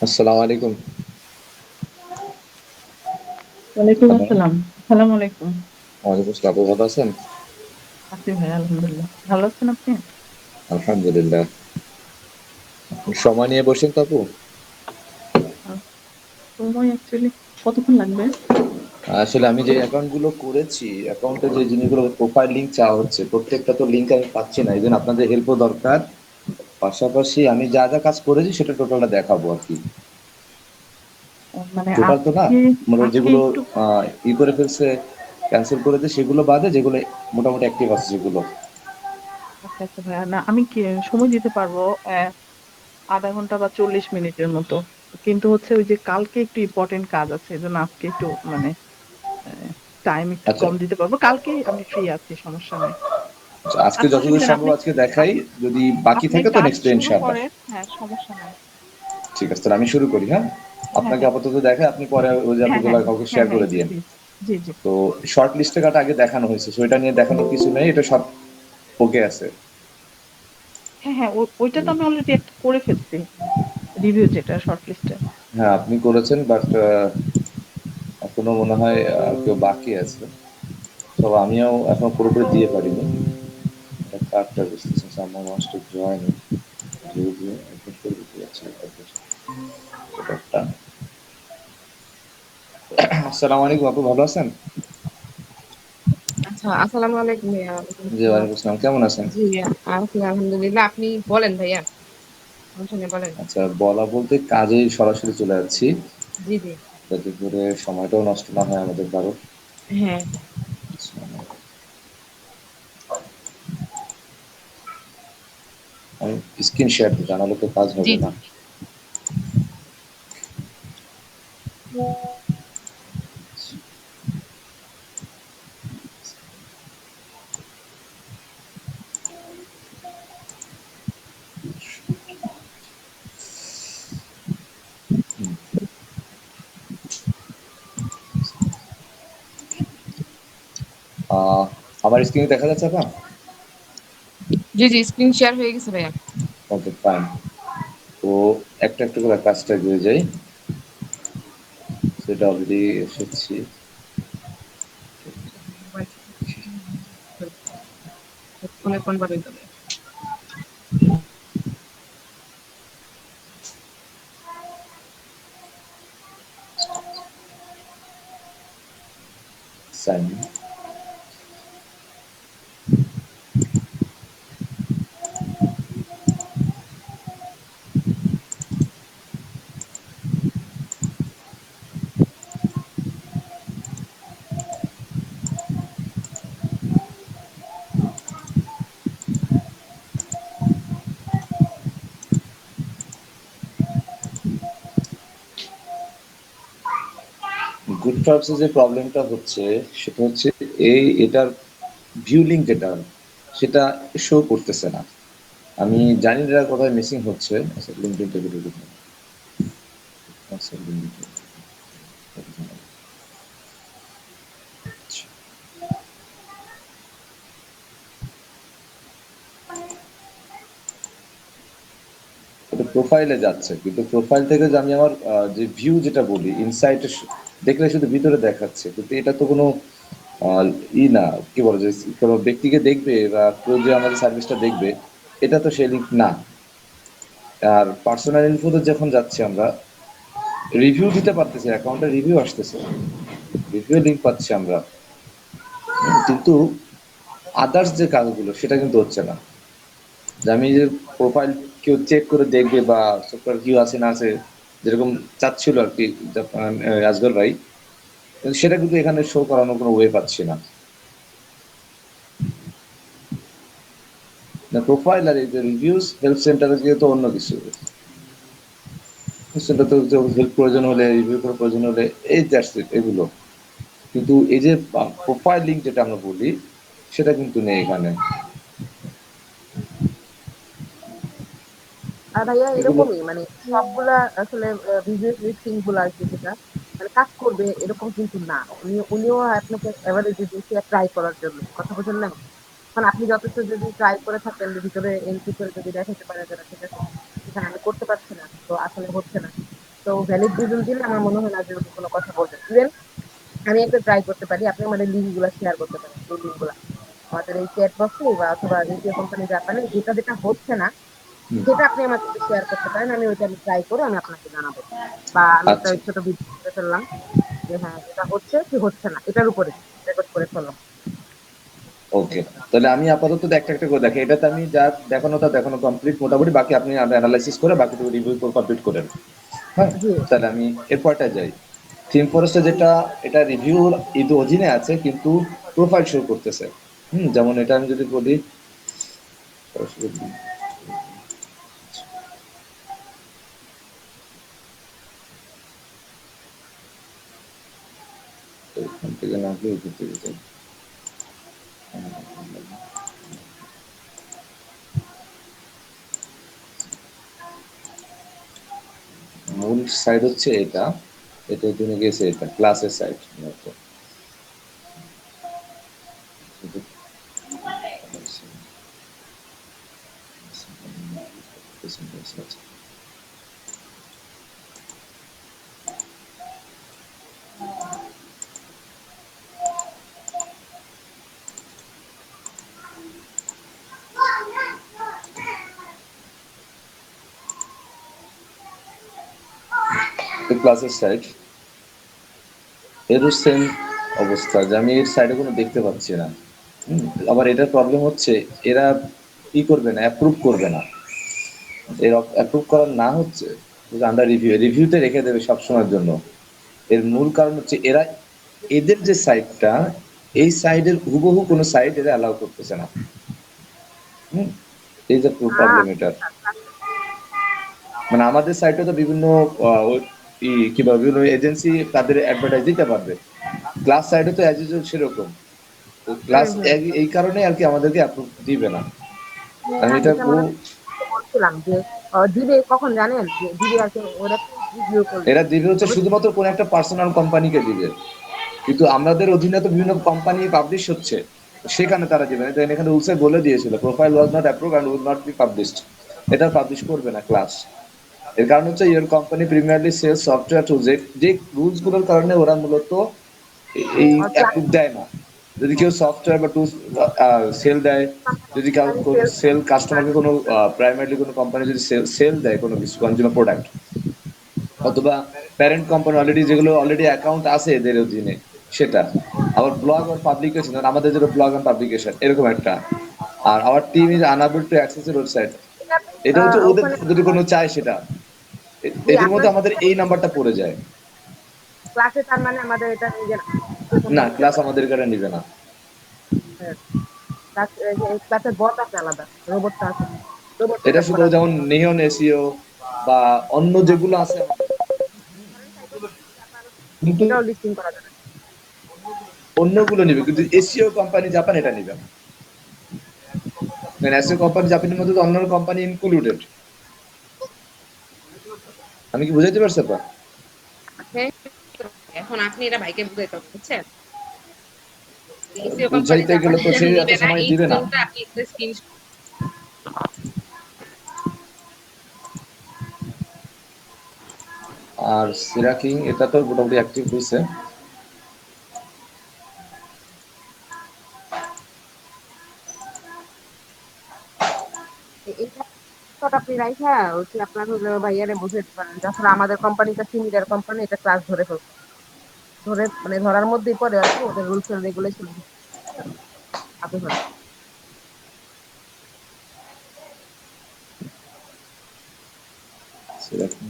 আসসালামু আলাইকুম। ওয়ালাইকুম হ্যালো, আসসালাম। আসসালামু আলাইকুম। ওয়ালাইকুম আসসালাম। আপু ভালো আছেন? আছি ভাই আলহামদুলিল্লাহ। ভালো আছেন আপনি? আলহামদুলিল্লাহ। সময় নিয়ে বসেন তো আপু? আ সময় অ্যাকচুয়ালি কতক্ষণ লাগবে? আসলে আমি যে অ্যাকাউন্ট গুলো করেছি, অ্যাকাউন্টে যে জিনিসগুলো প্রোফাইল লিংক চাওয়া হচ্ছে, প্রত্যেকটা তো লিংক আমি পাচ্ছি না। এইজন্য আপনাদের হেল্পও দরকার। পাশাপাশি আমি যা, যা কাজ করেছি সেটা টোটালটা দেখাবো আরকি। মানে টোটাল তো না, আজকে মানে আজকে যেগুলো একটু আ করে ফেলছে, ক্যানসেল করেছে সেগুলো বাদে যেগুলো মোটামুটি অ্যাক্টিভ আছে সেগুলো। আচ্ছা, আচ্ছা ভাইয়া না আমি কি সময় দিতে পারবো ০.৫ ঘন্টা বা ৪০ মিনিটের মতো। কিন্তু হচ্ছে ওই যে কালকে একটু ইম্পোর্টেন্ট কাজ আছে। এজন্য আজকে একটু মানে অ্যা টাইম একটু আচ্ছা, কম দিতে পারবো। কালকে আমি ফ্রি আছি, সমস্যা নাই। আচ্ছা আজকে আচ্ছা যতদূর অসুবিধা নেই। সম্ভব আজকে দেখাই। আপ যদি বাকি আপনি থাকে তো কাজ নেক্সট ডে শুরু ইনশাআল্লাহ। করেন। হ্যাঁ, সমস্যা নাই। ঠিক আছে, তাহলে আমি শুরু করি, হ্যাঁ? হ্যাঁ, আপনাকে হ্যাঁ। আপাতত দেখাই, আপনি পরে ওই যে হ্যাঁ, আপনাগুলো হ্যাঁ। কাউকে হ্যাঁ, শেয়ার হ্যাঁ। করে দিয়েন। জি, জি, জি। তো শর্ট লিস্টে কাটা আগে দেখানো হয়েছে, সো এটা নিয়ে দেখানোর কিছু নেই, এটা সব ওকে আছে। হ্যাঁ, হ্যাঁ। ওইটা তো আমি অলরেডি একটা করে ফেলছি। রিভিউ যেটা শর্ট লিস্টে। হ্যাঁ, আপনি করেছেন, বাট এখনো মনে হয় কেউ বাকি আছে। তবে আমিও এখনো পুরোপুরি দিয়ে পারিনি। এটা কার্ডটা বুঝতেছি, সামনে মাস্ট জয়েন ধীরে ধীরে একদম শুরু করতে যাচ্ছে। এটা একটা। আসসালামু আলাইকুম আপু, ভালো আছেন? আচ্ছা, আসসালামু আলাইকুম ভাইয়া। ওয়ালাইকুম জি, আসসালাম। ওয়ালাইকুম আসসালাম, কেমন আছেন? জি, আছি আলহামদুলিল্লাহ। আপনি বলেন ভাইয়া, সমস্যা নেই বলেন। আচ্ছা, বলা বলতে কাজেই সরাসরি চলে যাচ্ছি, জি, জি। যাতে করে সময়টাও নষ্ট না হয় আমাদের কারো। হ্যাঁ, আমি স্ক্রিন শেয়ার দিই, জানালে তো কাজ জি, হবে জি। না। আমার স্ক্রিনে দেখা যাচ্ছে আপনার? জি, জি, স্ক্রিন শেয়ার হয়ে গেছে ভাইয়া। ওকে, ফাইন। তো একটা একটা করে কাজটা এগিয়ে যাই, সেটা অলরেডি এসেছি। মোবাইল ফোনে কোন পাবেন তবে। সাইন। গুড ফার্বসে যে প্রবলেমটা হচ্ছে সেটা হচ্ছে এটার ভিউ লিঙ্ক যেটা সেটা শো করতেছে না। আমি জানি না এটা কোথায় মিসিং হচ্ছে। আচ্ছা, লিঙ্কডইনটা একটু ঢুকে দিই। আচ্ছা, লিঙ্কডইন। এটা প্রোফাইলে যাচ্ছে, কিন্তু প্রোফাইল থেকে যে আমি আমার যে ভিউ যেটা বলি ইনসাইটে দেখলে শুধু ভিতরে দেখাচ্ছে, কিন্তু এটা তো কোনো আহ, না, কি বলে যে কোনো ব্যক্তিকে দেখবে বা কেউ যে আমাদের সার্ভিসটা দেখবে, এটা তো সেই লিঙ্ক না। আর পার্সোনাল ইনফোতে যখন যাচ্ছি আমরা, রিভিউ দিতে পারতেছি, অ্যাকাউন্টে রিভিউ আসতেছে, রিভিউ লিঙ্ক পাচ্ছি আমরা, কিন্তু আদার্স যে কাজগুলো সেটা কিন্তু হচ্ছে না। যে আমি যে প্রোফাইল কেউ চেক করে দেখবে বা সফটওয়্যার ভিউ আছে না আছে, যেরকম চাচ্ছিল আর কি রাজগর ভাই, কিন্তু সেটা কিন্তু এখানে শো করানোর কোনো ওয়ে পাচ্ছি না। প্রোফাইল আর এই যে রিভিউস হেল্প সেন্টারে গিয়ে তো অন্য কিছু, সেটা তো হেল্প প্রয়োজন হলে, রিভিউ করার প্রয়োজন হলে, এই দ্যাটস ইট, এগুলো। কিন্তু এই যে প্রোফাইল লিঙ্ক যেটা আমরা বলি, সেটা কিন্তু নেই এখানে। আর ভাইয়া এগুলো এরকমই মানে সবগুলা আসলে বিজনেস লিস্টিং গুলা আরকি যেটা মানে কাজ করবে এরকম কিন্তু না। উনিও আপনাকে এভারেজে দিয়েছে ট্রাই করার জন্য। কথা বুঝেন নাই? মানে আপনি যথেষ্ট যদি ট্রাই করে থাকেন ভিতরে এন্ট্রি করে যদি দেখাতে পারেন যে না ঠিক আছে, এখানে আমি করতে পারছি না, তো আসলে হচ্ছে না। তো ভ্যালিড রিজন দিলে আমার মনে হয় না যে উনি কোনো কথা বলবেন। ইভেন আমি একটা ট্রাই করতে পারি, আপনি আমাদের লিঙ্ক গুলা শেয়ার করতে পারেন, এই লিঙ্ক গুলা আমাদের এই চ্যাট বক্সে বা অথবা রিভিউ কোম্পানি জাপানে যেটা যেটা হচ্ছে না হুম, সেটা আপনি আমার সাথে শেয়ার করতে পারেন, আমি ওইটা আমি ট্রাই করে আমি আপনাকে জানাবো, বা আমি একটা আচ্ছা, ছোট ভিডিও করে ফেললাম যে হ্যাঁ যেটা হচ্ছে কি হচ্ছে না এটার উপরে রেকর্ড করে ফেললাম। ওকে। তাহলে আমি আপাতত একটা একটা করে দেখি, এটাতে আমি যা দেখানো তা দেখানো কমপ্লিট মোটামুটি, বাকি আপনি অ্যানালাইসিস করে বাকিটুকু রিভিউ কমপ্লিট করেন। হ্যাঁ, জি তাহলে আমি এরপরটা যাই। থিম ফরেস্টে যেটা, এটা রিভিউর ঈদ অধীনে আছে কিন্তু প্রোফাইল শো করতেছে। যেমন এটা আমি যদি বলি, এখান থেকে না গিয়ে ওখান থেকে যাই। মূল সাইড হচ্ছে এটা, এটা তুমি গেছে এটা ক্লাসের সাইড মতো। ক্লাসের সাইড এরও সেম অবস্থা, যে আমি এর সাইডে কোনো দেখতে পাচ্ছি না। আবার এটার প্রবলেম হচ্ছে, এরা ই করবে না, অ্যাপ্রুভ করবে না। এর অ্যাপ্রুভ করার না হচ্ছে আন্ডার রিভিউ, রিভিউতে রেখে দেবে সবসময়ের জন্য। এর মূল কারণ হচ্ছে এরা, এদের যে সাইটটা, এই সাইডের হুবহু কোনো সাইট এরা অ্যালাউ করতেছে না। হুম, এই যে আহ প্রবলেম এটার। মানে আমাদের সাইটে তো বিভিন্ন কিংবা বিভিন্ন এজেন্সি তাদের অ্যাডভার্টাইজ দিতে পারবে, ক্লাস সাইডে তো অ্যাজ ইউজুয়াল সেরকম। তো হুম ক্লাস হুম এই কারণে আর কি আমাদেরকে অ্যাপ্রুভ দিবে না। আমি হ্যাঁ এটা এটা মনে হয় বলছিলাম যে দিবে কখন জানেন, যে দিবে আর কি ওরা রিভিউ করলে এরা দিবে হচ্ছে তবে শুধুমাত্র কোন একটা পার্সোনাল কোম্পানিকে দিবে, কিন্তু আমাদের অধীনে তো বিভিন্ন কোম্পানি পাবলিশ হচ্ছে, সেখানে তারা দিবে না। দেখেন এখানে রুলসে বলে দিয়েছিল profile was not approve and will not be published. এটা পাবলিশ করবে না ক্লাস। এর কারণ হচ্ছে your company primarily sell software to যে রুলস গুলোর কারণে ওরা মূলত এই ক্লাস অ্যাপ্রুভ দেয় না। যদি কেউ সফটওয়্যার বা টুলস সেল দেয়, যদি কাউ সেলস সেল কাস্টমারকে কোনো প্রাইমারিলি কোনো কোম্পানি যদি সেল দেয় কোনো কিছু কনজিউমার প্রোডাক্ট, অথবা প্যারেন্ট কোম্পানি অলরেডি যেগুলো অলরেডি অ্যাকাউন্ট আছে এদের অধীনে, সেটা। আবার ব্লগ আর পাবলিকেশন, আমাদের যেটা ব্লগ এন্ড পাবলিকেশন এরকম একটা। আর our team is unable to access এর ওয়েবসাইট, এটা হচ্ছে ওদের ওখানে যদি কোনো চায় সেটা। যে এদের আপনার মধ্যে আমাদের এই নাম্বারটা পড়ে যায়। ক্লাসে তার মানে আমাদের এটা নিজে না, না, নিতে ক্লাস পারে। আমাদের এখানে নিবে না। হ্যাঁ, ক্লাসের বট আছে আলাদা, রোবটটা আছে, রোবটটা এটা সেট শুধু করা আছে। যেমন নিয়ন এসিও বা অন্য যেগুলো আছে আমাদের, কিন্তু এটাও লিস্টিং করা যাবে। অন্যগুলো নিবে, কিন্তু এসিও কোম্পানি জাপান এটা নিবে না। এসিও কোম্পানি জাপানের মধ্যে তো অন্য কোম্পানি ইনক্লুডেড। আমি কি বুঝাইতে পারছি আপা? হ্যাঁ, এখন আপনি এটা ভাইকে বুঝাইতে হবে বুঝছেন, এসিও কোম্পানি বুঝাইতে জাপান গেলে তো এটা সে এত নিবে না, সময় এই দিবে না। রিজনটা আপনি একটা স্ক্রিনশট। আর সিরাকিং এটা তো মোটামুটি অ্যাক্টিভ হয়েছে। এইটা আপনি রাইখা হচ্ছে আপনার হলো ভাইয়ারে বুঝাইতে পারেন যে আসলে আমাদের কোম্পানিটা সিমিলার কোম্পানি, এটা ক্লাস ধরে ফেলছে, ধরে মানে ধরার মধ্যেই পড়ে আর কি, ওদের রুলস এন্ড রেগুলেশন আপনি ধরেন। সিরাকিং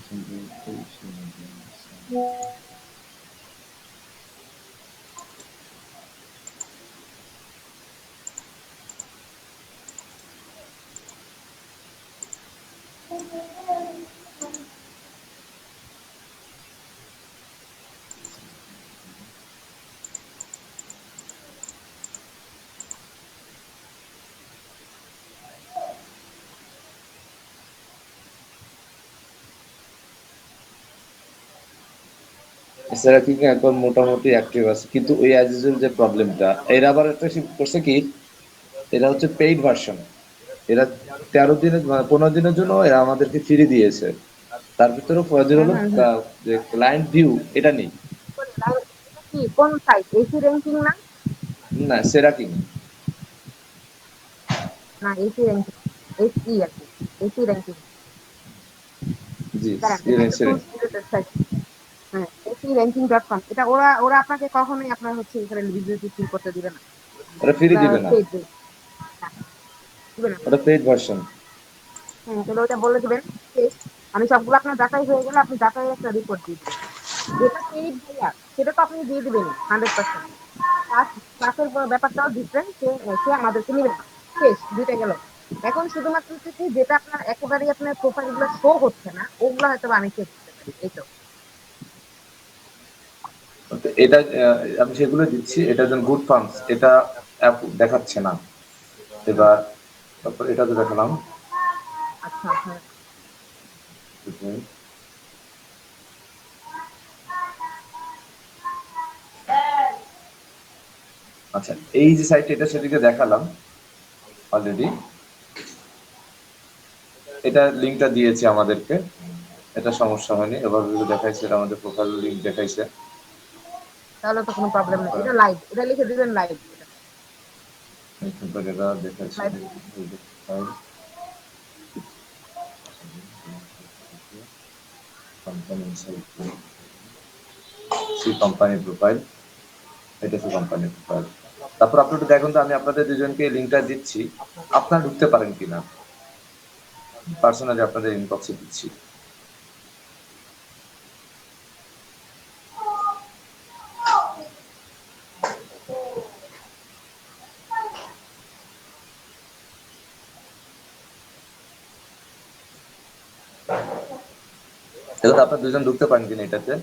সিরাকিং এখন মোটামুটি অ্যাক্টিভ আছে, কিন্তু ওই অ্যাজ ইউজুয়াল যে প্রবলেমটা, এরা আবার একটা করছে কি, এরা হচ্ছে পেইড ভার্সন। এরা 13 দিনের 15 দিনের জন্য এরা আমাদেরকে ফ্রি দিয়েছে। তার ভিতরে ফজর হুম হলো হুম হুম যে ক্লায়েন্ট ভিউ এটা নেই। এটা কি কোন সাইট এসি র্যাঙ্কিং না? না, সেরাকিং। না এসি র্যাঙ্কিং, এসই আর কি, এসি র্যাঙ্কিং। জি, দাঁড়ান, এটা একটা সেরা। Tools related site. হ্যাঁ, SEranking.com, এটা ওরা ওরা আপনাকে কখনোই আপনার হচ্ছে এখানে ভিডিও শুট করতে দিবে না। ওটা ফ্রি ওরা দিবে না, পেইড দিবে না। ওটা পেইড ভার্সন। তাহলে ওটা বলে দিবেন যে আমি সবগুলো আপনার যাচাই হয়ে গেলে আপনি যাচাই একটা রিপোর্ট দিয়ে দিবেন। যেটা পেইড ভাইয়া সেটা তো আপনি দিয়ে দিবেনই 100%। ক্লাসের ব্যাপারটাও ডিফারেন্ট, সে সে আমাদেরকে নিবে না। শেষ, দুইটা গেল। এখন শুধুমাত্র হচ্ছে কি যেটা আপনার একেবারেই আপনার প্রোফাইল গুলো শো হচ্ছে না ওগুলো হয়তো বা আমি চেক করতে পারি, এই তো। তো এটা আমি সেগুলো দিচ্ছি, এটা যেন গুড ফার্মস, এটা অ্যাপ দেখাচ্ছে না এবার। তারপর এটা তো দেখালাম। আচ্ছা হ্যাঁ। আচ্ছা, এই যে সাইট, এটা সেদিকে দেখালাম অলরেডি, এটা লিঙ্কটা দিয়েছে আমাদেরকে, এটা সমস্যা হয়নি। এবার যদি দেখাইছে, এটা আমাদের প্রোফাইল লিঙ্ক দেখাইছে। তাহলে তো কোনো প্রবলেম নেই, এটা লাইভ, এটা লিখে দিবেন লাইভ। এরপর এটা দেখাইছে live. Company see company profile, এটা হচ্ছে কোম্পানি প্রোফাইল। তারপর আপনি একটু দেখুন তো, আমি আপনাদের দুজনকে লিঙ্কটা দিচ্ছি, আপনারা ঢুকতে পারেন কিনা, পার্সোনালি আপনাদের ইনবক্সে দিচ্ছি। দেখুন তো আপনার দুজন ঢুকতে পারেন কিনা এটাতে,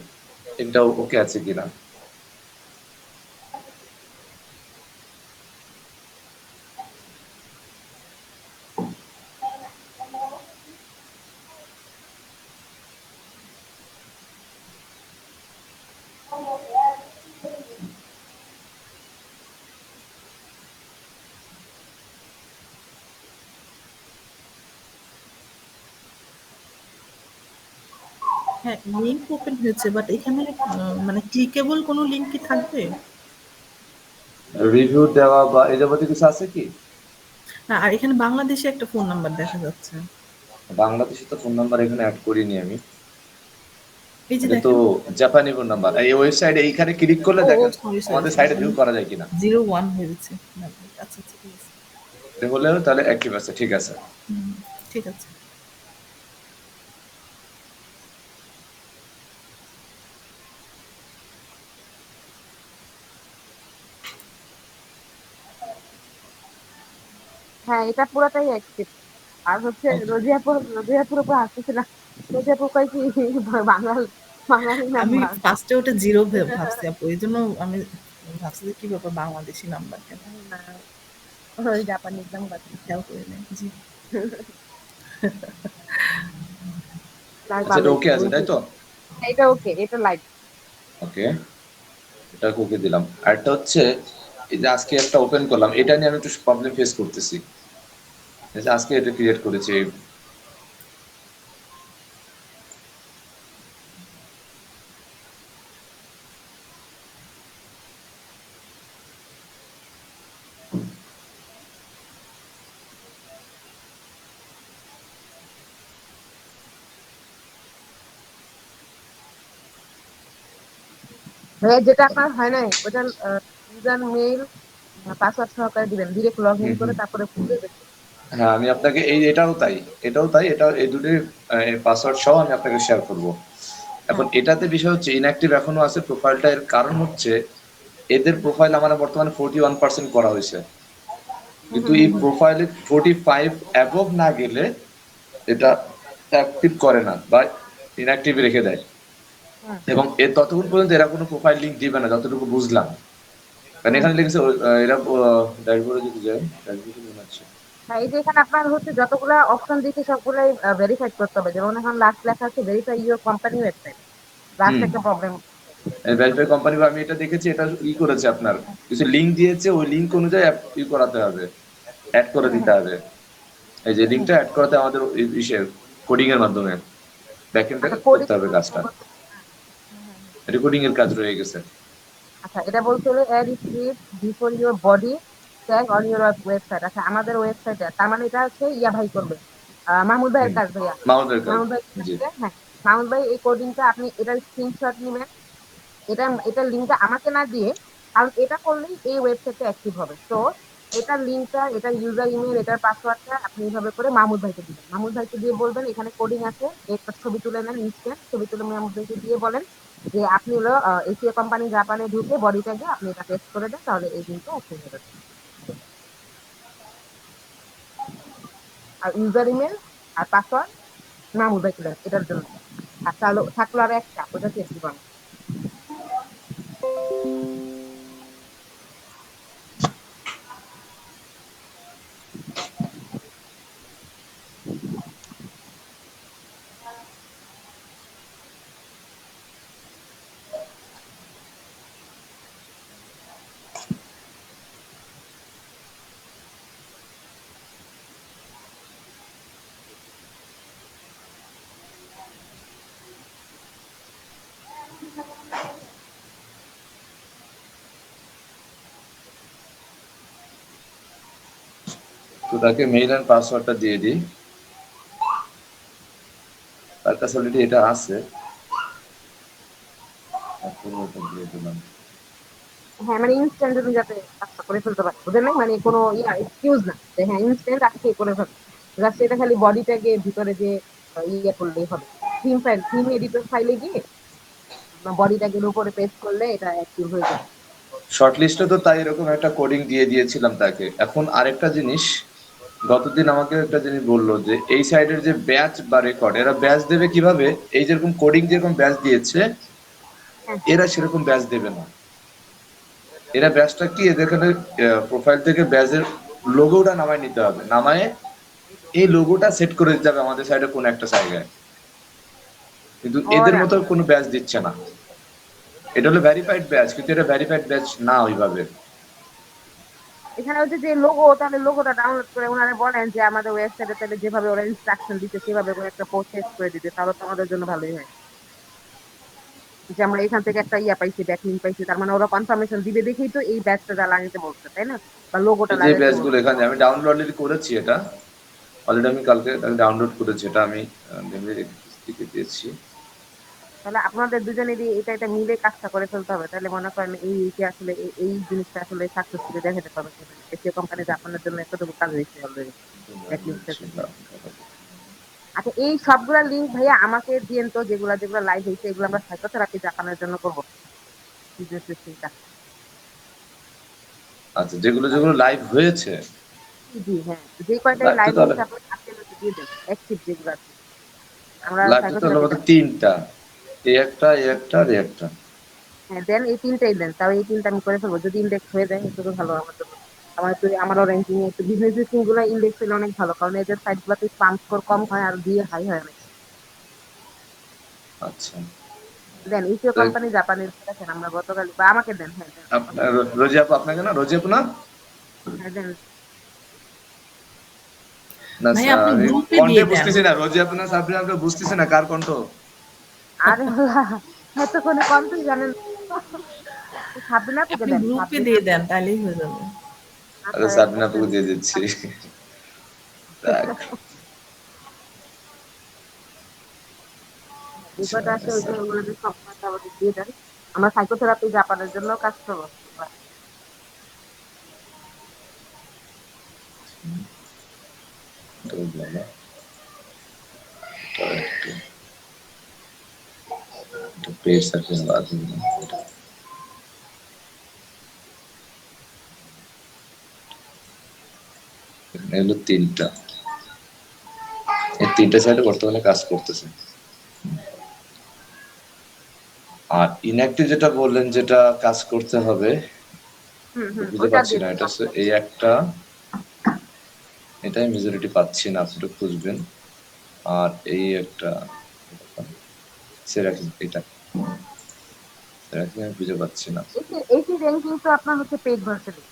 এটা ওকে আছে কিনা। হ্যাঁ, লিংক ওপেন হয়েছে, বাট এখানে মানে ক্লিকেবল কোনো লিংক কি থাকবে? রিভিউ দেওয়া বা এই যাবতীয় কিছু আছে কি? না, আর এখানে বাংলাদেশে একটা ফোন নাম্বার দেখা যাচ্ছে। বাংলাদেশে তো ফোন নাম্বার এখানে অ্যাড করিনি আমি, এই যে এটা তো দেখেন। জাপানি ফোন নাম্বার। এই ওয়েবসাইটে এইখানে ক্লিক করলে ও ও দেখেন সরি সরি আমাদের সরি, সাইটে ভিউ আমি করা যায় কিনা। 01 হয়েছে। আচ্ছা আচ্ছা, ঠিক আছে। এটা হলেও তাহলে অ্যাক্টিভ আছে, ঠিক আছে। হুম, ঠিক আছে। হ্যাঁ, এটা পুরোটাই অ্যাক্টিভ। আর হচ্ছে ওকে। রোজিয়াপুর উপর হাসতেছিলাম। রোজিয়াপুর কয় কি বাঙাল, বাঙালি আমি নাম্বার। ফার্স্টে ওটা জিরো ভাবছি আপু, এই জন্য আমি ভাবছি যে কি ব্যাপার, বাংলাদেশি নাম্বার কেন, না, ওই জাপানিজ নাম্বার। খেয়াল করি নাই। জি। তাই আচ্ছা, ভালো এটা ওকে হয়েছে আছে তাই বলছি। তো? এটা ওকে, এটা লাইভ। ওকে, এটা ওকে দিলাম। আর একটা হচ্ছে, এই যে আজকে একটা ওপেন করলাম, এটা নিয়ে আমি একটু প্রবলেম ফেস করতেছি। এই যে আজকে এটা ক্রিয়েট করেছি। ভাইয়া যেটা আপনার হয় নাই ওটা ইউজার মেইল পাসওয়ার্ড সহকারে দিবেন, ডিরেক্ট লগ ইন হুম করে হুম। তারপরে খুলবে দেখুন। হ্যাঁ, আমি আপনাকে এই, এটাও তাই, এটাও তাই, এটা এই দুটোর পাসওয়ার্ড সহ আমি আপনাকে শেয়ার করব। এখন হ্যাঁ এটাতে বিষয় হচ্ছে ইনঅ্যাক্টিভ এখনো আছে প্রোফাইলটা, এর কারণ হচ্ছে এদের প্রোফাইল আমার বর্তমানে 41% করা হয়েছে, হুম কিন্তু হুম এই হুম হুম। প্রোফাইলে 45 অ্যাবভ না গেলে এটা অ্যাক্টিভ করে না বা ইনঅ্যাক্টিভ রেখে দেয়। হুম। এবং এর ততক্ষণ পর্যন্ত এরা কোনো প্রোফাইল লিঙ্ক দিবে না যতটুকু বুঝলাম। কারণ হুম। এখানে লিখেছে এরা ড্যাশবোর্ডে যদি যায়, ড্যাশবোর্ডে মনে হচ্ছে। হ্যাঁ, এই যে এখানে আপনার হচ্ছে যতগুলা অপশন দিচ্ছে সবগুলাই ভেরিফাইড করতে হবে, যেমন এখন লাস্ট লেখা আছে verify your company website, last হুম, একটা প্রবলেম। ভেরিফাই কোম্পানি, আমি এটা দেখেছি, এটা ই করেছে আপনার, কিছু লিঙ্ক দিয়েছে, ওই লিঙ্ক অনুযায়ী ই করাতে হবে, অ্যাড করে দিতে হবে। এই যে লিঙ্কটা অ্যাড করাতে আমাদের ইসের কোডিং এর মাধ্যমে। ব্যাকএন্ডে আচ্ছা কোডিং করতে হবে কাজটা, রেকর্ডিং এর কাজ রয়ে গেছে। আচ্ছা এটা বলতে হলে add script before your body tag on your website. আচ্ছা আমাদের ওয়েবসাইটে তার মানে এটা হচ্ছে ইয়া ভাই করবে, মাহমুদ ভাইয়ের কাজ ভাইয়া। মাহমুদের কাজ। মাহমুদ ভাই জি, হ্যাঁ, মাহমুদ ভাই এই কোডিংটা আপনি এটার স্ক্রিনশট নেবেন, এটার লিঙ্কটা আমাকে না দিয়ে, কারণ এটা করলেই এই ওয়েবসাইটটা অ্যাক্টিভ হবে। তো এটার লিঙ্কটা, এটার ইউজার ইমেল, এটার পাসওয়ার্ডটা আপনি এইভাবে করে মাহমুদ ভাইকে দিবেন। মাহমুদ ভাইকে দিয়ে বলবেন এখানে কোডিং আছে, একটা ছবি তুলে নেন, ইনস্ট্যান্ট ছবি তুলে মাহমুদ ভাইকে দিয়ে বলেন যে আপনি হলো এশিয়া কোম্পানি জাপানে ঢুকে বডিটাকে আপনি এটা টেস্ট করে দেন, তাহলে এই লিঙ্কটা অ্যাক্টিভ হয়ে যাবে। আর ইউজার ইমেল আর পাসওয়ার্ড মাহমুদ ভাইকে দেন এটার জন্য। আর থাকলো আর একটা, ওটা চেক দিবেন। তো তাকে মেইল এন্ড পাসওয়ার্ডটা দিয়ে দিই, তার কাছে অলরেডি এটা আছে, তারপরে ওটা দিয়ে দিলাম। হ্যাঁ মানে ইনস্ট্যান্ট তুমি যাতে কাজটা করে ফেলতে পারো, বুঝলেন নাই, মানে কোনো এক্সকিউজ না যে হ্যাঁ ইনস্ট্যান্ট আজকে করে ফেলো। জাস্ট এটা খালি বডিটাকে ভিতরে যে করলেই হবে। থিম এডিটর ফাইলে গিয়ে বডিটাকে উপরে পেস্ট করলে এটা অ্যাক্টিভ হয়ে যাবে। শর্ট লিস্টে তো তাই এরকম একটা কোডিং দিয়ে দিয়েছিলাম তাকে। এখন আরেকটা জিনিস, গতদিন আমাকে একটা জিনিস বললো যে এই সাইডের যে ব্যাচ বা রেকর্ড, এরা ব্যাচ দেবে কিভাবে, এই যেরকম কোডিং যেরকম ব্যাচ দিয়েছে হ্যাঁ এরা সেরকম ব্যাচ দেবে না। এরা ব্যাচটা কি, এদের এখানে প্রোফাইল থেকে ব্যাচের লোগোটা নামায় নিতে হবে, নামায় এই লোগোটা সেট করে দিতে হবে আমাদের সাইডে কোন একটা জায়গায়। কিন্তু এদের ওরা মতো কোনো ব্যাচ দিচ্ছে না। এটা হলো ভেরিফাইড ব্যাচ, কিন্তু এটা ভেরিফাইড ব্যাচ না ওইভাবে। এখানে হচ্ছে যে লোগো, তাহলে লোগোটা ডাউনলোড করে ওনারা বলেন যে আমাদের ওয়েবসাইটে তাহলে যেভাবে ওরা ইনস্ট্রাকশন দিতে সেভাবে করে একটা পোস্ট করে দিতে, তাহলে তো আমাদের জন্য ভালোই হয়। যে আমরা এখান থেকে একটা পাইছি, ব্যাকলিংক পাইছি, তার মানে ওরা কনফার্মেশন দিবে দেখেই তো এই ব্যাচটা লাগাইতে বলছে, তাই না, বা লোগোটা এই যে লাগাইতে ব্যাচগুলো বলছে। এখানে আমি ডাউনলোড অলরেডি করেছি, এটা অলরেডি আমি কালকে ডাউনলোড করেছি, এটা আমি দিকে দিয়েছি। তাহলে আপনাদের দুজনেরই এটা মিলে কাজটা করে ফেলতে হবে, তাহলে মনে করেন এই আসলে এই জিনিসটা আসলে সাকসেসফুলি দেখাতে পারবে। এসিও কোম্পানি জাপানের জন্য এতটুকু কাজ হয়েছে অলরেডি ব্যাকলিংকটা। আচ্ছা এই সবগুলা লিঙ্ক ভাইয়া আমাকে দিয়েন তো, যেগুলা যেগুলা লাইভ হয়েছে এগুলো আমরা সাইকোথেরাপি জাপানের জন্য করবো, বিজনেস সিস্টেমটা। আচ্ছা, যেগুলো যেগুলো লাইভ হয়েছে, জি হ্যাঁ, যে কয়টাই লাইভ তো লাইভ তাহলে, হয়েছে আপনি আজকের মধ্যে দিয়ে দেন, অ্যাক্টিভ যেগুলো আছে আমরা লাইভ তো তাহলে সাইকোথেরাপিটা। আমাদের তিনটা, এই একটা, এই একটা আর এই একটা। হ্যাঁ দেন, এই তিনটাই দেন, তাও এই তিনটা আমি করে ফেলবো। যদি ইন্ডেক্স হয়ে যায় একটু তো ভালো আমার জন্য। আমার একটু, আমারও র্যাঙ্কিং একটু বিজনেস লিস্টিং গুলো ইন্ডেক্স হলে অনেক ভালো, কারণ এদের সাইট গুলোতে স্পাম স্কোর কম হয় আর দিয়ে হাই হয় অনেক। আচ্ছা, দেন ইসিও তো কোম্পানি জাপানের দেখেন, আমরা গতকাল বা আমাকে দেন, হ্যাঁ দেন, আপনার রোজি আপু, আপনাকে না, রোজি আপু না, হ্যাঁ দেন। না ভাই আপনি আমি গ্রুপে কণ্ঠে দিয়ে দেন। বুঝতেছি না, রোজি আপু না সাবরিনা আপু বুঝতেছি না কার কণ্ঠ। আরে আল্লাহ, এতক্ষণে কমপ্লিট জানেন। সাবরিনা আপুকে আপনি দেন, গ্রুপে সাবরিনা দিয়ে আপু। দেন তাহলেই হয়ে যাবে। আচ্ছা আচ্ছা, সাবরিনা একটা আপুকে দিয়ে দিচ্ছি। যাক, যে আচ্ছা, কয়টা আছে আচ্ছা, ওইগুলো সব কয়টা আমাকে দিয়ে দেন, আমরা সাইকোথেরাপি জাপানের জন্য কাজ করবো। তো বলো, তো একটু পেজ সার্চিং বাদ দিলাম। এখানে হলো তিনটা, এই তিনটা সাইডে বর্তমানে কাজ করতেছে। আর ইনঅ্যাক্টিভ যেটা বললেন, যেটা কাজ করতে হবে, বুঝতে ওটা পারছি দিয়ে না, দেন। এটা হচ্ছে এই একটা, এটাই মেজরিটি পাচ্ছি না, আপনি একটু খুঁজবেন। আর এই একটা, সেরাকি, এটা সেরাকি আমি খুঁজে পাচ্ছি না। এইটি র্যাঙ্কিং তো আপনার হচ্ছে পেইড ভার্সনে,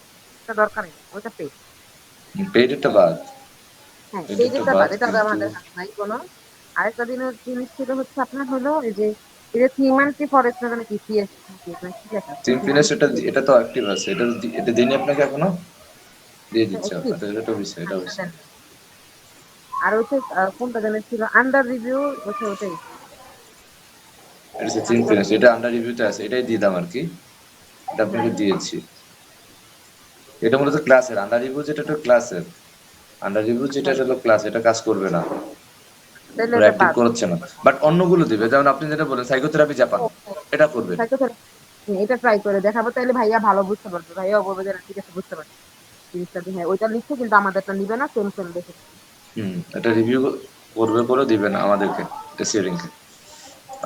এটা দরকার নেই, ওটা পেইড। পেইডেরটা বাদ, হ্যাঁ পেইডেরটা পেইডেরটা বাদ, বাদ, এটা তো কিন্তু আমাদের হাত নাই কোনো। আরেকটা জিনিস ছিল হচ্ছে আপনার হলো এই যে থিমান্টি ফরেস্ট মানে কি সিএস মানে কি লেখা আছে টিম ফিনিশ, থিমান্টি এটা এটা তো অ্যাক্টিভ আছে, এটা দিইনি আপনাকে এখনো, দিয়ে দিচ্ছে অ্যাক্টিভ আপনার, এটা বিষয়, এটা আচ্ছা বিষয়। দেন। আর হচ্ছে কোনটা জানেন ছিল আন্ডার রিভিউ হচ্ছে ওটাই এটা হচ্ছে টিম আন্ডার ফিনিশ, এটা আন্ডার রিভিউতে আছে, এটাই দিলাম আর কি, এটা আপনাকে দিয়েছি। এটা মূলত ক্লাসের আন্ডার রিভিউ, যেটা একটা ক্লাসের আন্ডার রিভিউ, যেটা আচ্ছা হলো ক্লাস, এটা কাজ করবে না, তাহলে ওরা এটা অ্যাক্টিভ বাদ করছে না, বাট অন্যগুলো দিবে, যেমন আপনি যেটা বলেন সাইকোথেরাপি জাপান, এটা করবে। সাইকোথেরাপি এটা ট্রাই করে দেখাবো তাহলে ভাইয়া ভালো বুঝতে পারবে ভাইয়া বলবে যে না, ঠিক আছে বুঝতে পারছি জিনিসটা যে হ্যাঁ ওইটা লিখছে কিন্তু আমাদেরটা নিবে না সেম সেম দেখে এটা রিভিউ করবে, করে দিবে না আমাদেরকে, এটা শেয়ারিংকে।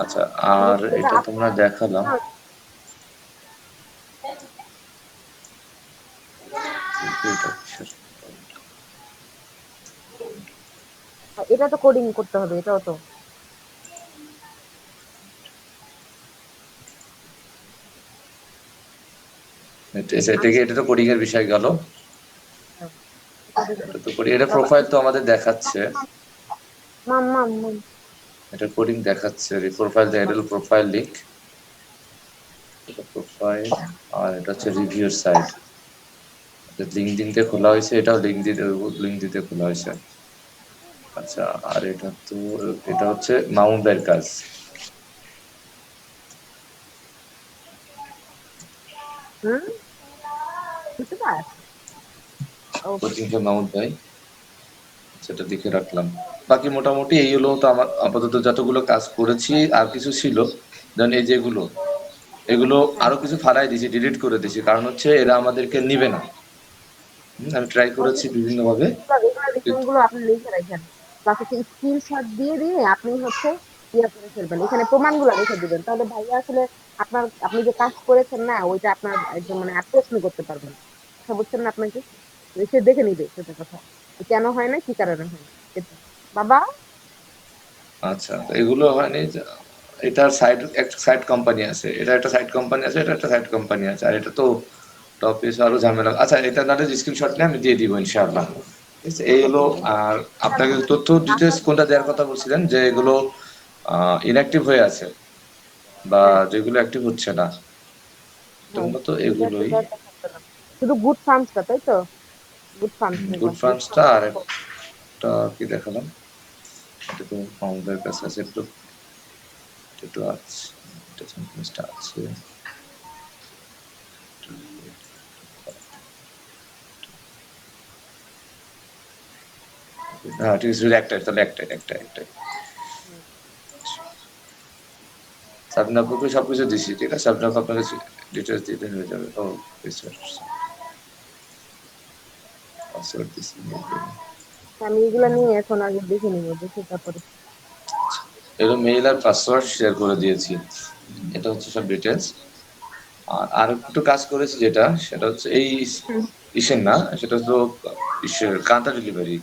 আচ্ছা, মানে আর এটা এটা আপনি তোমরা দেখালাম, এটা কিসের? এটা তো কোডিং করতে হবে এটাও তো আমি এটা তো কোডিং এর বিষয় গেল, এটা দেখবো এটা তো কোডিং, এটা বাবা প্রোফাইল তো আমাদের দেখাচ্ছে, মাম মাম মাম এটা কোডিং দেখাচ্ছে, প্রোফাইল, এটা হলো প্রোফাইল লিংক, এটা প্রোফাইল, আর এটা হচ্ছে রিভিউর সাইট, লিঙ্ক দিতে খোলা হয়েছে, এটাও লিঙ্ক দিতে খোলা হয়েছে। আচ্ছা, আর এটা তো, এটা হচ্ছে মাউন্টের কাজ, হুম বুঝতে পার ওকে কোচিংটা মাউন্ট ভাই, সেটা দেখে রাখলাম। বাকি মোটামুটি এই হলো তো আমার আপাতত যতগুলো কাজ করেছি, আর কিছু ছিল দেন এই যেগুলো, এগুলো হ্যাঁ আরো কিছু ফালাই দিয়েছি, ডিলিট করে দিয়েছি, কারণ হচ্ছে এরা আমাদেরকে নিবে না। আমি ট্রাই করেছি বিভিন্ন ভাবে, এগুলো রিজনিং গুলো আপনি লিখে রাখেন প্লাস হচ্ছে স্ক্রিনশট দিয়ে দিয়ে আপনি হচ্ছে ইয়ে করে ফেলবেন এখানে প্রমাণগুলো রেখে দিবেন তাহলে ভাইয়া আসলে আপনি যে কাজ করেছেন না ওইটা আপনার একদম মানে আর প্রশ্ন করতে পারবেন কথা বুঝছেন না আপনাকে সে দেখে নিবে সেটা কথা কেন হয় না কি কারণে হয় না এটা বাবা আচ্ছা, তো এগুলো হয়নি এটার সাইড, একটা সাইড কোম্পানি আছে, এটা একটা সাইড কোম্পানি আছে, এটা একটা সাইড কোম্পানি আছে, আর এটা তো টপ এসে আরো ঝামেলা। আচ্ছা, এটা নাহলে স্ক্রিনশট নিয়ে আমি দিয়ে দিব ইনশাআল্লাহ, ঠিক আছে? এই হলো। আর আপনাকে তথ্য ডিটেলস কোনটা দেওয়ার কথা বলছিলেন, যে এগুলো ইনঅ্যাক্টিভ হয়ে আছে বা হ্যাঁ যেগুলো অ্যাক্টিভ হচ্ছে না, তো হ্যাঁ মূলত এটা এগুলোই। এটা থাকতে না শুধু গুড ফার্মসটা তাই তো গুড ফার্মস গুড গুড ফার্মসটা, আর একটা কি দেখালাম, এটা তো আমাদের কাছে আছে, একটু একটু আছে, এটা জিনিসটা আছে, হ্যাঁ ঠিক আছে, শুধু একটাই, তাহলে একটাই সাবনা আপুকে সবকিছু দিছি, ঠিক আছে? সাবনা আপু আপনাকে ডিটেলস দিতে হয়ে যাবে। ও পাসওয়ার্ড দিছি, আমি এগুলা নিয়ে এখন আগে দেখে নিবো দেখে তারপরে এর মেইল আর পাসওয়ার্ড শেয়ার করে দিয়েছি, এটা হচ্ছে সব ডিটেলস। আর একটু কাজ করেছি, যেটা সেটা হচ্ছে এই ইসের না, সেটা হলো ইসের কান্তা ডেলিভারি,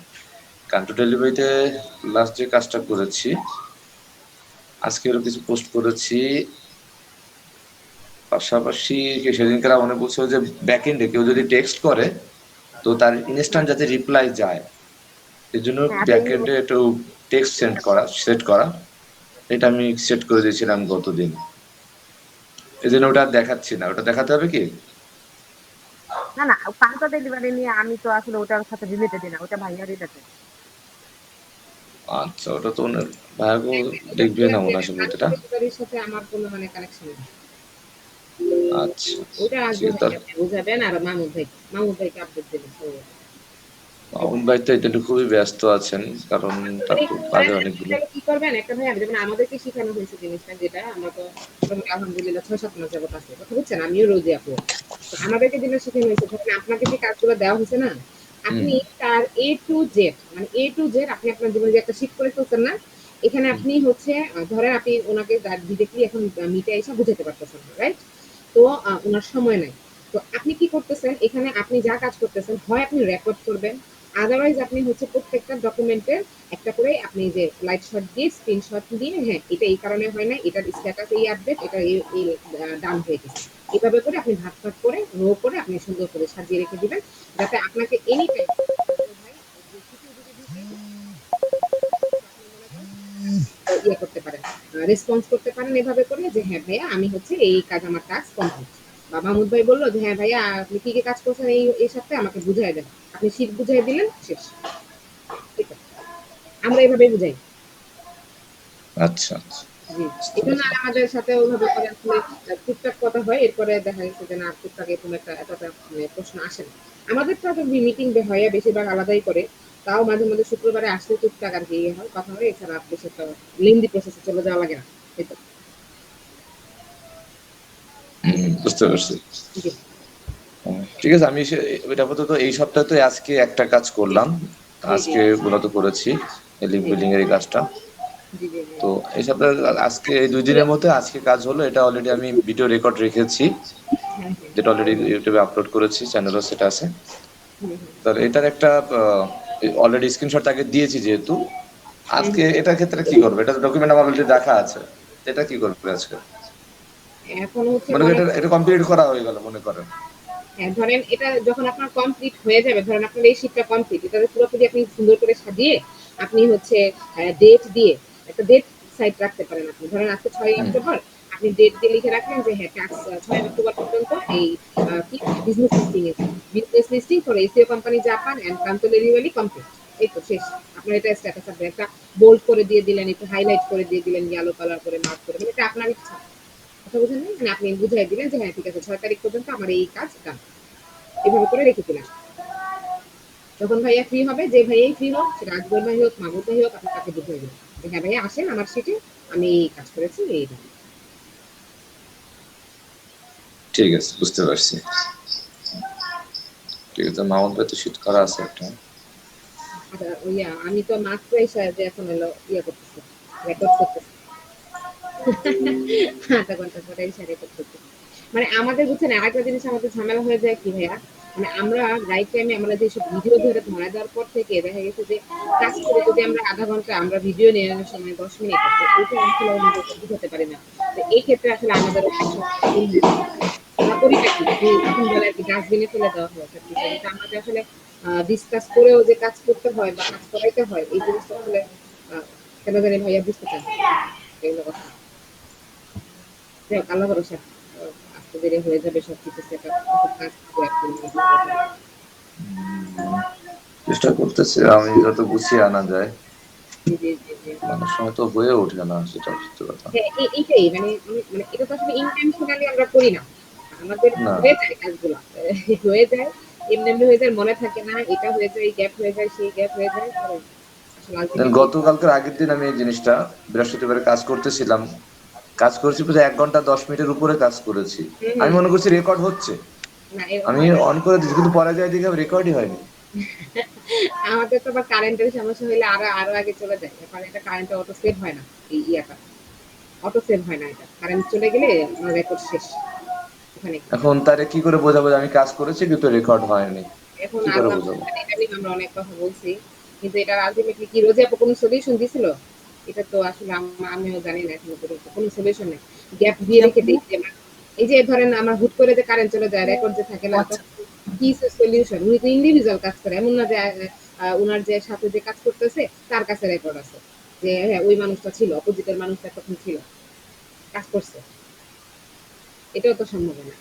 কান্তা ডেলিভারিতে লাস্ট যে কাজটা করেছি, আজকে আরো কিছু পোস্ট করেছি, পাশাপাশি সেদিনকার মনে বলছিল যে ব্যাক এন্ডে কেউ যদি টেক্সট করে তো তার ইনস্ট্যান্ট যাতে রিপ্লাই যায়, এর জন্য হ্যাঁ আচ্ছা ব্যাক এন্ডে একটু টেক্সট সেট করা, এটা আমি সেট করে দিয়েছিলাম গতদিন, এই জন্য ওটা আর দেখাচ্ছি না, ওটা দেখাতে হবে কি? না না পান্তা ডেলিভারি নিয়ে আমি তো আসলে ওটার সাথে রিলেটেড না ওটা ভাইয়া রিলেটেড আচ্ছা, ওটা তো ওনার ভাইগো দেখবে না মনে হয় সম্ভবত এটা। ডেলিভারির সাথে আমার কোনো মানে কানেকশন নেই আচ্ছা, ওটা ঠিক আসবে আছে, তাহলে ভাইয়া বুঝাবেন আর মামুন ভাইকে আপডেট দেবেন মামুন ভাই তো এটা নিয়ে খুবই ব্যস্ত আছেন, কারণ তার তো কাজে অনেকগুলো। কি করবেন একটা ভাই যেমন আমাদেরকে শেখানো হয়েছে জিনিসটা যেটা আমরা তো মোটামুটি আলহামদুলিল্লাহ 6-7 মাস যাবত আছে কথা বুঝছেন আমিও রোজই আপু তো আমাদেরকে যেটা শেখানো হয়েছে ধরেন আপনাকে যে কাজগুলো দেওয়া হয়েছে না হুম আপনি তার A to Z মানে A to Z আপনি আপনার জীবনে যে একটা শিট করে ফেলছেন না এখানে হুম আপনি হচ্ছে ধরেন আপনি ওনাকে ডিরেক্টলি এখন মিটে এসে বুঝাতে পারতেছেন রাইট তো ওনার সময় নাই তো আপনি কি করতেছেন এখানে আপনি যা কাজ করতেছেন হয় আপনি রেকর্ড করবেন আদারওয়াইজ আপনি হচ্ছে প্রত্যেকটা ডকুমেন্টের একটা করে আপনি যে লাইট শট দিয়ে স্ক্রিনশট দিয়ে হ্যাঁ এটা এই কারণে হয় না এটার স্ট্যাটাস এই আপডেট এটা এই ডান হয়ে গেছে এভাবে করে আপনি ভাগ ভাগ করে রো করে আপনি সুন্দর করে সাজিয়ে রেখে দিবেন যাতে আপনাকে এনি টাইম ইয়ে করতে পারেন, রেসপন্স করতে পারেন এভাবে করে যে হ্যাঁ ভাইয়া আমি হচ্ছে এই কাজ আমার টাস্ক কমপ্লিট। বা মাহমুদ ভাই বললো যে হ্যাঁ ভাইয়া আপনি কি কি কাজ করছেন এই সপ্তাহে আমাকে বুঝাই দেন, আপনি শীত বুঝাই দিলেন, শেষ। ঠিক আছে, আমরা এভাবেই বুঝাই। আচ্ছা, জি, বুঝতে এজন্য পারছি। আর আমাদের সাথে ওইভাবে করে আসলে টুকটাক কথা হয়। এরপরে দেখা গেছে যে না টুকটাক এরকম এতটা মানে প্রশ্ন আসে না। আমাদের তো মিটিং হয় বেশিরভাগ আলাদাই করে। তাও মাঝে মধ্যে শুক্রবারে আসলে টুকটাক আর কি ইয়ে হয়, কথা হয়। এছাড়া আর বেশি একটা লেন্দি প্রসেসে চলে যাওয়া লাগে না। এই তো। বুঝতে পারছি। জি, ঠিক আছে, আমি এটা আপাতত এই সপ্তাহে তো আজকে একটা কাজ করলাম, জি, জি, আজকে মূলত করেছি এই লিঙ্ক জি, বিল্ডিং এর এই কাজটা। জি, জি, জি। তো এই সপ্তাহে আজকে এই 2 দিনের মধ্যে আজকে কাজ হলো, এটা অলরেডি আমি ভিডিও রেকর্ড রেখেছি, হ্যাঁ, হ্যাঁ। যেটা অলরেডি ইউটিউবে আপলোড করেছি, চ্যানেলও সেটা আছে। হুম, হুম, তাহলে এটার একটা অলরেডি স্ক্রিনশট তাকে দিয়েছি যেহেতু। হুম, আজকে হুম। এটার ক্ষেত্রে কি করবে, এটা ডকুমেন্ট আমার অলরেডি রাখা আছে, এটা কি করবে আজকে? এখন হচ্ছে মনে করেন মনে এটা এটা কমপ্লিট করা হয়ে গেল মনে করেন। হ্যাঁ, ধরেন এটা যখন আপনার কমপ্লিট হয়ে যাবে, ধরেন আপনার এই শীটটা কমপ্লিট, এটা পুরোপুরি আপনি সুন্দর করে সাজিয়ে আপনি হচ্ছে ডেট দিয়ে একটা ডেট সাইট রাখতে পারেন। আপনি ধরেন আজকে 6ই হুম। অক্টোবর, আপনি ডেট দিয়ে লিখে রাখলেন যে হ্যাঁ টাস্ক 6 অক্টোবর পর্যন্ত এই কি বিজনেস লিস্টিং এসে business listing for SEO company Japan and কান্তলেরি ভ্যালি কমপ্লিট। এই তো শেষ। আপনার এটা স্ট্যাটাস আপনি একটা বোল্ড করে দিয়ে দিলেন, একটু হাইলাইট করে দিয়ে দিলেন, ইয়েলো কালার করে মার্ক করে, মানে এটা আপনার ইচ্ছা। কথা বুঝেন নাই? মানে আপনি বুঝাই দিলেন যে হ্যাঁ ঠিক আছে 6 তারিখ পর্যন্ত আমার এই কাজ ডান। এভাবে করে রেখে দিলাম। যখন ভাইয়া ফ্রি হবে, যে ভাইয়াই ফ্রি হোক, সেটা আকবর ভাই হোক, মাহমুদ ভাই হোক, আপনি তাকে বুঝিয়ে দিবেন যে হ্যাঁ ভাইয়া আসেন আমার সিটে, আমি এই কাজ করেছি এই। ঠিক আছে, বুঝতে পারছি। ঠিক আছে, মাউন্ট ভাই তো শীত করা আছে একটা। আর ইয়া আমি তো মাত্র এসে যে এখন হলো ইয়ে করতেছি, রেকর্ড করতেছি। ০.৫ ঘন্টা পরে এসে রেকর্ড করতেছি। মানে আমাদের বুঝছেন আরেকটা জিনিস আমাদের ঝামেলা হয়ে যায় কি ভাইয়া, মানে আমরা রাইট টাইমে আমরা যেসব ভিডিও ধরে ধরা দেওয়ার পর থেকে দেখা গেছে যে কাজ করে যদি আমরা ০.৫ ঘন্টা আমরা ভিডিও নেওয়ার সময় ১০ মিনিট আছে, ওইটা আসলে আমাদের বুঝাতে পারি না। তো এই ক্ষেত্রে আসলে আমাদের অনেক সময় ভুল হয়ে যায়। আমরা করিটা কি যে এখন বলে আরকি ডাস্টবিনে ফেলে দেওয়া হয় সবকিছু। কিন্তু আমাদের আসলে ডিসকাস করেও যে কাজ করতে হয় বা কাজ করাইতে হয় এই জিনিসটা আসলে আ কেন জানি ভাইয়া বুঝতে চান না। এগুলো কথা। যাই হোক আল্লাহ ভরসা। আস্তে ধীরে হয়ে যাবে সবকিছু সেট আপ। এখন কাজ তো একদম চেষ্টা করতেছি আমি যত গুছিয়ে আনা যায়, জি, জি, জি, জি। অনেক সময় তো হয়ে ওঠে না, সেটা সত্যি কথা। হ্যাঁ, এইটাই মানে মানে এটা তো আসলে ইনটেনশনালি আমরা করি না। আমাদের না, হয়ে যায় কাজগুলা। হয়ে যায়, এমনি, এমনি হয়ে যায়, মনে থাকে না। এটা হয়ে যায়, এই গ্যাপ হয়ে যায়, সেই গ্যাপ হয়ে যায়। পরে আসলে আল্টিমেটলি গতকালকের আগের দিন আমি এই জিনিসটা বৃহস্পতিবারে কাজ করতেছিলাম, কাজ করেছি প্রায় 1 ঘন্টা 10 মিনিটের উপরে কাজ করেছি। হুম, আমি হুম। মনে করছি রেকর্ড হচ্ছে, না আমি আমাদের অন করে দিচ্ছি, কিন্তু পরে যাই দেখি রেকর্ডই হয়নি। আমাদের তো আবার কারেন্টের সমস্যা হইলে আরো আরো আগে চলে যায়। এখন এটা কারেন্টটা অটো সেভ হয় না। এই ইয়াটা। অটো সেভ হয় না এটা। কারেন্ট চলে গেলে আমার রেকর্ড শেষ। ওখানে। এখন তারে কি করে বোঝাবো যে আমি কাজ করেছি কিন্তু রেকর্ড হয়নি? এখন কি করে আল্লাহ বোঝাবো? জানে, এটা নিয়ে আমরা অনেক কথা বলছি। কিন্তু এটার আলটিমেটলি কি রোজে আপু কোনো সলিউশন দিছিল? এটা তো আসলে আমিও জানি না এখনো পর্যন্ত। কোনো সলিউশন নেই। গ্যাপ দিয়ে রেখে দেই যে এই যে ধরেন আমার হুট করে যে কারেন্ট চলে যায়, রেকর্ড যে থাকে ও না, আচ্ছা। তখন কি সলিউশন? উনি তো ইন্ডিভিজুয়াল কাজ করে। এমন না যে উনার যে সাথে যে কাজ করতেছে তার কাছে রেকর্ড আছে। যে হ্যাঁ, ওই মানুষটা ছিল, অপোজিটের মানুষটা তখন ছিল। কাজ করছে। এটাও তো সম্ভব না।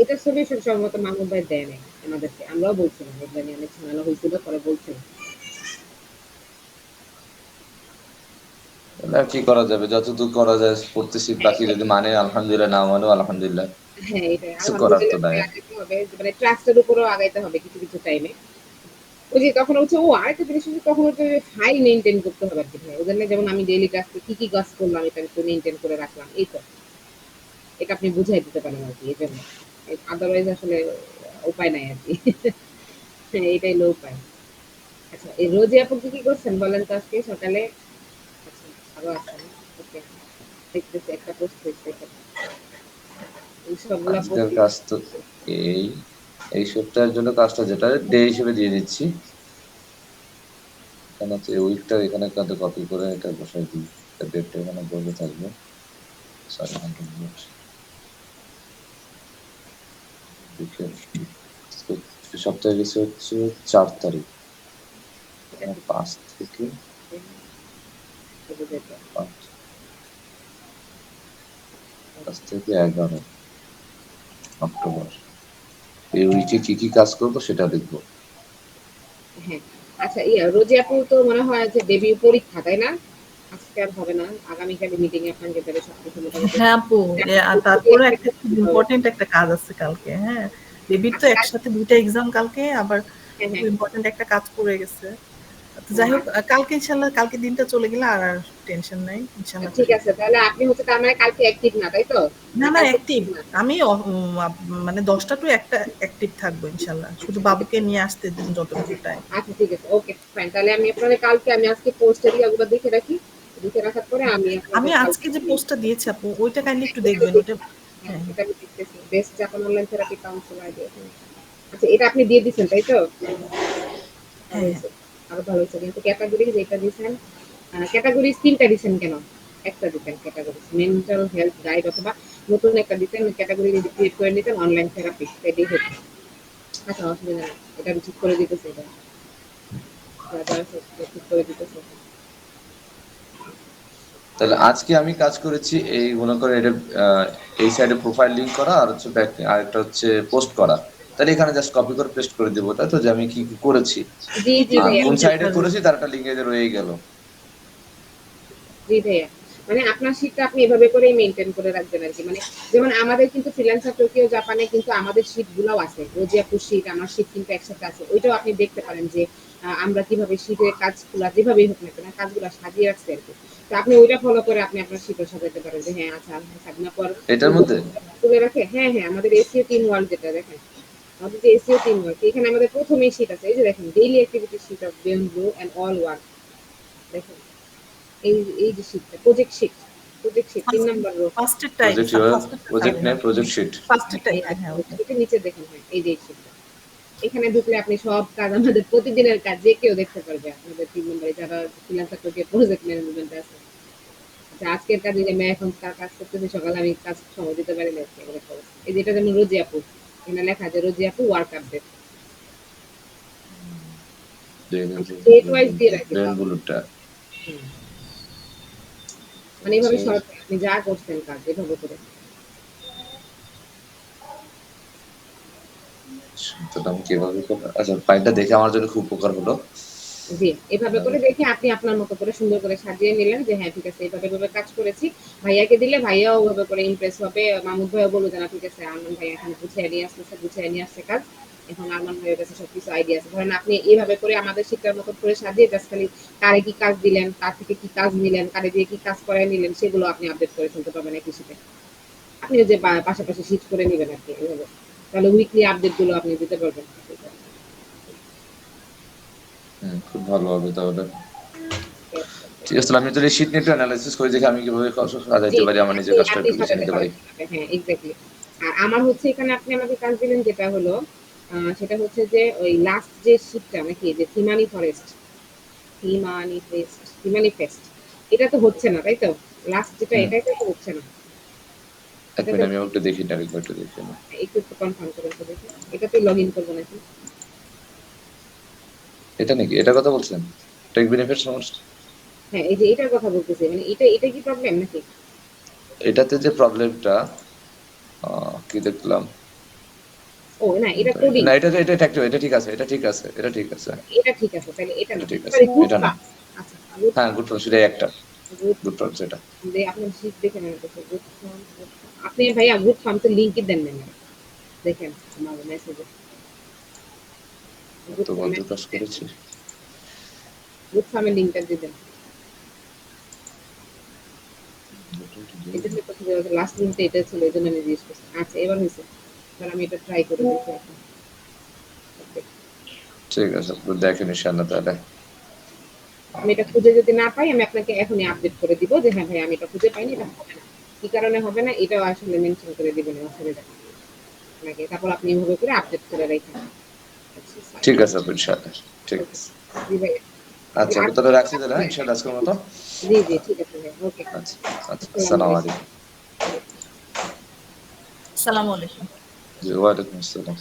এটার সলিউশন সম্ভবত মাহমুদ ভাই দেয় নাই আমাদেরকে। আমরাও বলছিলাম এগুলা নিয়ে অনেক ঝামেলা হয়েছিল, পরে বলছিলাম। না, কি করা যাবে, যতদূর করা যায় করতেছি, হ্যাঁ, বাকি যদি মানে আলহামদুলিল্লাহ, না মানে আলহামদুলিল্লাহ, হ্যাঁ, এটাই। কিছু করার তো আলহামদুলিল্লাহ নাই করে আর। আগাইতে হবে। মানে ট্রাস্টের উপরেও আগাইতে হবে কিছু, কিছু টাইমে। ওই যে তখন হচ্ছে আরেকটা জিনিস হচ্ছে তখন হচ্ছে ফাইল মেইনটেইন করতে হবে আরকি ভাই। ওজন্য যেমন আমি ডেইলি টাস্কে কি, কি কাজ করলাম এটা একটু মেইনটেইন করে রাখলাম। এই তো। এটা আপনি বুঝাই দিতে পারেন আরকি এজন্য। আদারওয়াইজ আসলে উপায় নাই আরকি। হ্যাঁ, এটাই হলো উপায়। আচ্ছা, এই রোজি আপু কি, কি করছেন বলেন তো আজকে সকালে? আচ্ছা, আরো আছে না? ওকে। দেখতেছি একটা পোস্ট হয়েছে। এই সবগুলা আজকের পোস্ট কাজ তো এই এই সপ্তাহের জন্য কাজটা যেটা ডে হিসেবে দিয়ে দিচ্ছি, এখানে হচ্ছে এই উইকটা এখানে কাঁধে কপি করে এটা বসাই দিই, ডেটটা এখানে বসে থাকবে। সরি, সপ্তাহে গেছে হচ্ছে 4 তারিখ, এটা এখানে কি? 5 থেকে বুঝাইতে। 5 থেকে 11 অক্টোবর এই উইকে কি কাজ করবো সেটা দেখবো। হ্যাঁ, আচ্ছা রোজি আপু তো মনে হয় যে ডেবিউ পরীক্ষা, তাই না? আজকে আর হবে না, আগামীকাল মিটিং এ আপনাকে তাহলে সবকিছু মোটামুটি হ্যাঁ আপু, আর তারপরে একটা খুব ইম্পর্টেন্ট একটা কাজ আছে কালকে। হ্যাঁ, বেবির তো একসাথে 2টা এক্সাম কালকে, আবার হ্যাঁ, খুব হ্যাঁ। ইম্পর্টেন্ট একটা কাজ পড়ে গেছে। তো যাই হোক, কালকে ইনশাল্লাহ, কালকে দিনটা চলে গেলে আর টেনশন নাই, ইনশাল্লাহ ঠিক পেরে আছে, যাবো। তাহলে আপনি হচ্ছে তার মানে কালকে অ্যাক্টিভ না, তাই তো? না না, কালকে অ্যাক্টিভ। না। আমি মানে 10টা টু 1টা অ্যাক্টিভ থাকবো ইনশাল্লাহ, শুধু বাবুকে নিয়ে আসতে দিন যতটুকু টাইম। আচ্ছা ঠিক আছে, ওকে ফাইন। তাহলে আমি আপনাদের কালকে আমি আজকে পোস্টের ইয়াগুলো দেখে রাখি। দেখে রাখার পরে আমি আমি আপনাদের আজকে কালকে যে পোস্টটা দিয়েছি আপু, ওইটা কাইন্ডলি একটু এটা আমি দেখবেন ওটা। দেখতেছি। হ্যাঁ, হ্যাঁ এটা আমি দেখতেছি। Best Japan online therapy council idea. আচ্ছা, এটা আপনি দিয়ে দিয়েছেন, তাই তো? ভালো হ্যাঁ হ্যাঁ। হয়েছে, আরো ভালো হয়েছে। কিন্তু ক্যাটাগরি যেটা দিয়েছেন, ক্যাটাগরি 3টা দিয়েছেন কেন? একটা দিতেন ক্যাটাগরি মেন্টাল হেলথ গাইড, অথবা নতুন একটা দিতেন ক্যাটাগরি ক্রিয়েট করে নিতেন অনলাইন থেরাপি, এটাই হতো। আচ্ছা, অসুবিধা নেই, এটা আমি ঠিক করে দিতেছি। এটা যা যা আছে ঠিক করে দিতেছি। তাহলে আজকে আমি কাজ করেছি এই মনে করেন এটা এই সাইডে প্রোফাইল লিংক করা আর হচ্ছে আরেকটা হচ্ছে পোস্ট করা। তাহলে এখানে জাস্ট কপি করে পেস্ট করে দিব, তাই তো, যে আমি কি করেছি জি জি তৃতীয় আর ভাইয়া, কোন লিঙ্ক সাইডে একটা করেছি তার একটা লিঙ্ক রয়ে গেল। জি ভাইয়া। মানে আপনার শীটটা আপনি এভাবে করেই মেনটেন করে রাখবেন আর কি। মানে যেমন আমাদের কিন্তু ফ্রিল্যান্সার টোকিও জাপানে কিন্তু আমাদের শীট গুলাও আছে, রোজি আপুর শীট, আমার শীট কিন্তু একসাথে আছে। ওইটাও আপনি দেখতে পারেন যে আমরা কিভাবে শীটের কাজগুলা যেভাবেই হোক না কেন কাজগুলা সাজিয়ে রাখছি আর কি। তো আপনি ওইটা ফলো করে আপনি আপনার শীটও সাজাতে পারেন যে হ্যাঁ আচ্ছা সাবিনা পর এটার মধ্যে তুলে রাখে। হ্যাঁ হ্যাঁ, আমাদের এসিও টিম ওয়ার্ল্ড যেটা দেখেন, আমাদের যে এসিও টিম ওয়ার্ক, এখানে আমাদের প্রথমেই শীট আছে। এই যে দেখেন, daily activity sheet of beyond blue and all work. দেখেন এই এই যে শীটটা project sheet, project sheet 3 number row. ফার্স্টের টাই, প্রজেক্ট ফার্স্টেরটা project Sabina, name project sheet. ফার্স্টের টাই। এই হ্যাঁ যে হ্যাঁ, ওকে। প্রজেক্ট নিচে দেখেন, হ্যাঁ এই যে এই শীটটা। এখানে ঢুকলে আপনি সব কাজ আমাদের প্রতিদিনের কাজ যে কেউ দেখতে পারবে, আপনাদের টিম মেম্বারে যারা ফ্রিল্যান্সার থেকে প্রজেক্ট ম্যানেজমেন্ট আছে। আচ্ছা, আজকের কাজ আমি এখন কাজ করতেছি, সকালে আমি কাজ সময় দিতে পারি না। এই যেটা যেমন রোজি আপু, এখানে লেখা আছে রোজি আপু ওয়ার্ক আপডেট। ডেট ওয়াইজ দিয়ে রাখি ডেন সব। বুলুটটা হুম। মানে এইভাবে সব আপনি যা করছেন কাজ এভাবে করে। সেটা আমি কিভাবে করবো? আচ্ছা, ফাইলটা দেখে আমার জন্য খুব উপকার হলো। জি, এভাবে করে দেখে আপনি আপনার মতো করে সুন্দর করে সাজিয়ে নিলেন যে হ্যাঁ ঠিক আছে, এভাবে এভাবে কাজ করেছি। ভাইয়াকে দিলে ভাইয়াও ওভাবে করে ইমপ্রেস হবে। মাহমুদ ভাইও বললো যে না ঠিক আছে, আরমান ভাই এখন গুছিয়ে নিয়ে আসতেছে, গুছিয়ে নিয়ে আসছে কাজ। এখন আরমান ভাইয়ের কাছে সবকিছু আইডিয়া আছে। ধরেন আপনি এইভাবে করে আমাদের শিক্ষার মতো করে সাজিয়ে জাস্ট খালি কারে কি কাজ দিলেন, কার থেকে কি কাজ নিলেন, কারে দিয়ে কি কাজ করাই নিলেন, সেগুলো আপনি আপডেট করে ফেলতে পারবেন একই শিটে। আপনি যে পাশাপাশি শিট করে নিবেন আর কি এভাবে। তাহলে উইকলি আপডেট গুলো আপনি দিতে পারবেন। খুব ভালো হবে তাহলে। ঠিক আছে, তাহলে আমি তাহলে শীট নিয়ে একটু অ্যানালাইসিস করে দেখি আমি কিভাবে জি, সাজাইতে পারি, আমার নিজের কাজটা আপনি একটু গুছিয়ে সাজাতে নিতে পারেন পারি। কিভাবে, হ্যাঁ এক্স্যাক্টলি। আর আমার হচ্ছে এখানে আপনি আমাকে কাজ দিলেন যেটা হলো সেটা হচ্ছে যে ওই লাস্ট যে শিটটা নাকি যে থিমানি ফরেস্ট, থিমানি ফেস্ট, এটা তো হচ্ছে না তাই তো? লাস্ট যেটা হুম, এটাই তো হচ্ছে না। এক এটাতে মিনিট আমি একটু দেখি না, আরেকবার একটু দেখি না। একটু কনফার্ম করেন তো দেখি। এটাতে লগ ইন করবো নাকি? এটা নাকি এটা কথা বলছেন? টেক বেনিফিট সমস্যা হ্যাঁ, এই যে এটার কথা বলতেছি, মানে এটা এটা কি প্রবলেম নাকি? এটাতে যে প্রবলেমটা কি দেখলাম, ও না, এটা কোডিং। না এটা এটা এটা এটা ঠিক আছে, এটা ঠিক আছে, এটা ঠিক আছে, এটা ঠিক আছে, তাহলে এটা এটা না, ঠিক আছে, সরি গুড এটা না। ফার্ম। আচ্ছা গুড হ্যাঁ, ফার্ম, গুড ফর্ম সেটাই একটা, গুড গুড ফর্ম সেটা। যে আপনার শীট দেখে নেন তো গুড ফার্ম। আপনি ভাইয়া গুড ফার্ম তো লিংকই দেন না আমাকে। দেখেন আমার মেসেজে গুড তো ফার্মের বন্ধুর কাজ করেছি। গুড ফার্মের লিংকটা দিয়ে দেন। এটা হচ্ছে কথা বলতে লাস্ট লিংকটা এটা ছিল, এজন্য আমি জিজ্ঞেস করছি। আচ্ছা এবার হয়েছে, তাহলে আমি এটা ট্রাই করে দেখি এখন। Okay, ঠিক আছে, আপনি দেখেন ইনশাআল্লাহ তাহলে। আমি এটা খুঁজে যদি না পাই আমি আপনাকে এখনই আপডেট করে দিব যে হ্যাঁ ভাই আমি এটা খুঁজে পাইনি, এটা হবে না। কি কারণে হবে না এটাও আসলে মেনশন করে দিবেন অসুবিধা নেই আপনাকে। তারপর আপনি এভাবে করে আপডেট করে রাখেন। আচ্ছা ঠিক আছে আপু, ইনশাআল্লাহ। ঠিক ওকে, আছে। জি ভাই। আচ্ছা আপু, তাহলে রাখছি তাহলে, হ্যাঁ, ইনশাআল্লাহ আজকের মতো। জি জি ঠিক আছে ভাই, ওকে। আচ্ছা আচ্ছা, আসসালামু আসসালামু আলাইকুম। আলাইকুম। আসসালামু আলাইকুম। জি, ওয়ালাইকুম আসসালাম।